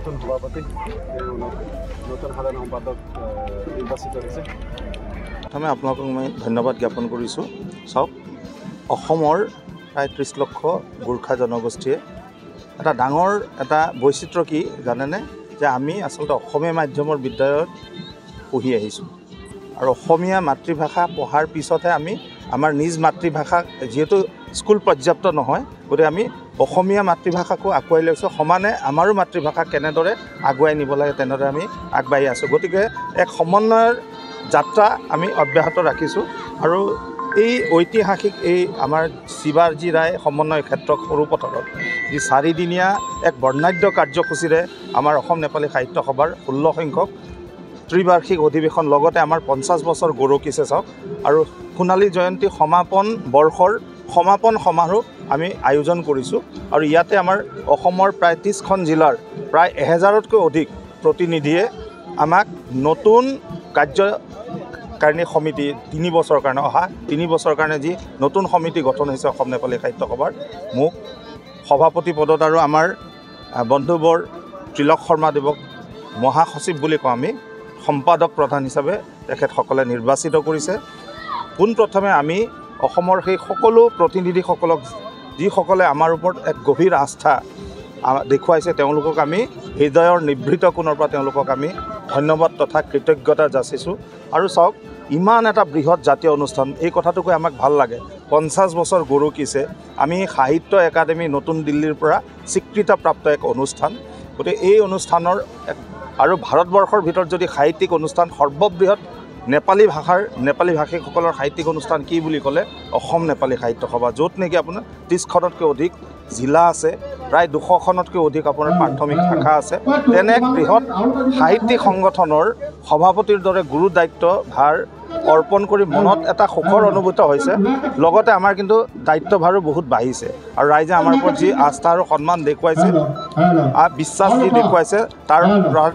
নতুন সভাপতি নতুন সাধাৰণ সম্পাদক নিৰ্বাচিত হৈছে। প্ৰথমে আপোনালোকক মই ধন্যবাদ জ্ঞাপন কৰিছোঁ। চাওক, অসমৰ প্ৰায় 30 লক্ষ গোৰ্খা জনগোষ্ঠীয়ে এটা ডাঙৰ এটা বৈচিত্ৰ্য কি জানেনে, যে আমি আচলতে অসমীয়া মাধ্যমৰ বিদ্যালয়ত পঢ়ি আহিছোঁ আৰু অসমীয়া মাতৃভাষা পঢ়াৰ পিছতহে আমি আমাৰ নিজ মাতৃভাষাক, যিহেতু স্কুল পৰ্যাপ্ত নহয়, গতিকে আমি অসমীয়া মাতৃভাষাকো আগুৱাই লৈছোঁ। সমানে আমাৰো মাতৃভাষা কেনেদৰে আগুৱাই নিব লাগে তেনেদৰে আমি আগবাঢ়ি আছোঁ। গতিকে এক সমন্বয়ৰ যাত্ৰা আমি অব্যাহত ৰাখিছোঁ আৰু এই ঐতিহাসিক এই আমাৰ শিৱাজী ৰায় সমন্বয় ক্ষেত্ৰত সৰুপথাৰত যি 4 দিনীয়া এক বৰ্ণাঢ্য কাৰ্যসূচীৰে আমাৰ অসম নেপালী সাহিত্য সভাৰ 16 সংখ্যক ত্ৰিবাৰ্ষিক অধিৱেশন, লগতে আমাৰ 50 বছৰ গৌৰৱকিছে চাওক, আৰু সোণালী জয়ন্তী সমাপন বৰ্ষৰ সমাপন সমাৰোহ আমি আয়োজন কৰিছোঁ। আৰু ইয়াতে আমাৰ অসমৰ প্ৰায় 30খন জিলাৰ প্ৰায় 1000তকৈ অধিক প্ৰতিনিধিয়ে আমাক নতুন কাৰ্যকাৰিণী সমিতি 3 বছৰৰ কাৰণে, অহা 3 বছৰৰ কাৰণে যি নতুন সমিতি গঠন হৈছে অসম নেপালী সাহিত্য সভাৰ, মোক সভাপতি পদত আৰু আমাৰ বন্ধুবৰ ত্ৰিলক শৰ্মাদেৱক মহাসচিব বুলি কওঁ আমি, সম্পাদক প্ৰধান হিচাপে তেখেতসকলে নিৰ্বাচিত কৰিছে। পোনপ্ৰথমে আমি অসমৰ সেই সকলো প্ৰতিনিধিসকলক, যিসকলে আমাৰ ওপৰত এক গভীৰ আস্থা দেখুৱাইছে, তেওঁলোকক আমি হৃদয়ৰ নিভৃত কোণৰ পৰা তেওঁলোকক আমি ধন্যবাদ তথা কৃতজ্ঞতা যাচিছোঁ। আৰু চাওক, ইমান এটা বৃহৎ জাতীয় অনুষ্ঠান, এই কথাটো কৈ আমাক ভাল লাগে। 50 বছৰ গৌৰৱকিছে আমি সাহিত্য একাডেমী নতুন দিল্লীৰ পৰা স্বীকৃতিপ্ৰাপ্ত এক অনুষ্ঠান। গতিকে এই অনুষ্ঠানৰ আৰু ভাৰতবৰ্ষৰ ভিতৰত যদি সাহিত্যিক অনুষ্ঠান সৰ্ববৃহৎ নেপালী ভাষিকসকলৰ সাহিত্যিক অনুষ্ঠান কি বুলি ক'লে অসম নেপালী সাহিত্য সভা, য'ত নেকি আপোনাৰ 30খনতকৈ অধিক জিলা আছে, প্ৰায় 200খনতকৈ অধিক আপোনাৰ প্ৰাথমিক শাখা আছে। তেনে এক বৃহৎ সাহিত্যিক সংগঠনৰ সভাপতিৰ দৰে গুৰু দায়িত্ব ভাৰ অৰ্পণ কৰি মনত এটা সুখৰ অনুভূত হৈছে। লগতে আমাৰ কিন্তু দায়িত্বভাৰো বহুত বাঢ়িছে আৰু ৰাইজে আমাৰ ওপৰত যি আস্থা আৰু সন্মান দেখুৱাইছে, বিশ্বাস যি দেখুৱাইছে, তাৰ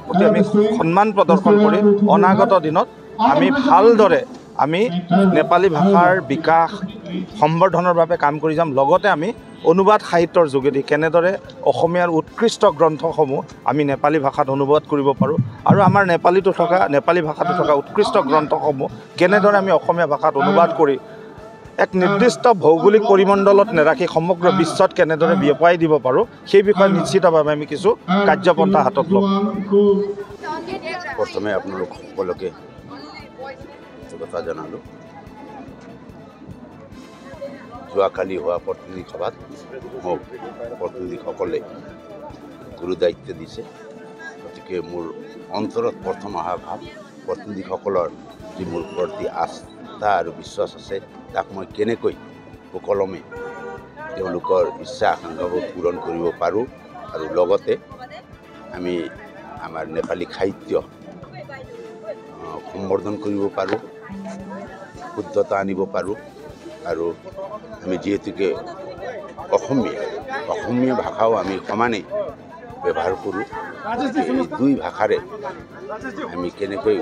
প্ৰতি আমি সন্মান প্ৰদৰ্শন কৰি অনাগত দিনত আমি ভালদৰে আমি নেপালী ভাষাৰ বিকাশ সম্বৰ্ধনৰ বাবে কাম কৰি যাম। লগতে আমি অনুবাদ সাহিত্যৰ যোগেদি কেনেদৰে অসমীয়াৰ উৎকৃষ্ট গ্ৰন্থসমূহ আমি নেপালী ভাষাত অনুবাদ কৰিব পাৰোঁ আৰু আমাৰ নেপালী ভাষাটো থকা উৎকৃষ্ট গ্ৰন্থসমূহ কেনেদৰে আমি অসমীয়া ভাষাত অনুবাদ কৰি এক নিৰ্দিষ্ট ভৌগোলিক পৰিমণ্ডলত নেৰাখি সমগ্ৰ বিশ্বত কেনেদৰে বিয়পাই দিব পাৰোঁ, সেই বিষয়ে নিশ্চিতভাৱে আমি কিছু কাৰ্যপন্থা হাতত ল'ম। প্ৰথমে আপোনালোক সকলোকে কথা জনালোঁ। যোৱাকালি হোৱা প্ৰতিনিধি সভাত মোক প্ৰতিনিধিসকলে গুৰু দায়িত্ব দিছে। গতিকে মোৰ অন্তৰত প্ৰথম অহা ভাৱ, প্ৰতিনিধিসকলৰ যি মোৰ প্ৰতি আস্থা আৰু বিশ্বাস আছে, তাক মই কেনেকৈ সুকলমে তেওঁলোকৰ ইচ্ছা আকাংক্ষাবোৰ পূৰণ কৰিব পাৰোঁ আৰু লগতে আমি আমাৰ নেপালী সাহিত্য সম্বৰ্ধন কৰিব পাৰোঁ, শুদ্ধতা আনিব পাৰোঁ। আৰু আমি যিহেতুকে অসমীয়া ভাষাও আমি সমানে ব্যৱহাৰ কৰোঁ, এই 2 ভাষাৰে আমি কেনেকৈ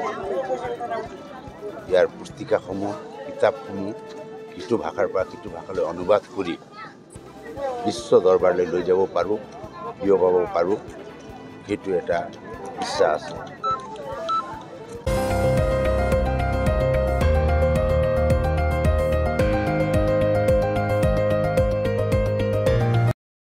ইয়াৰ পুস্তিকাসমূহ, কিতাপসমূহ ইটো ভাষাৰ পৰা সিটো ভাষালৈ অনুবাদ কৰি বিশ্ব দৰবাৰলৈ লৈ যাব পাৰোঁ, বিয়পাব পাৰোঁ, সেইটো এটা ইচ্ছা আছে।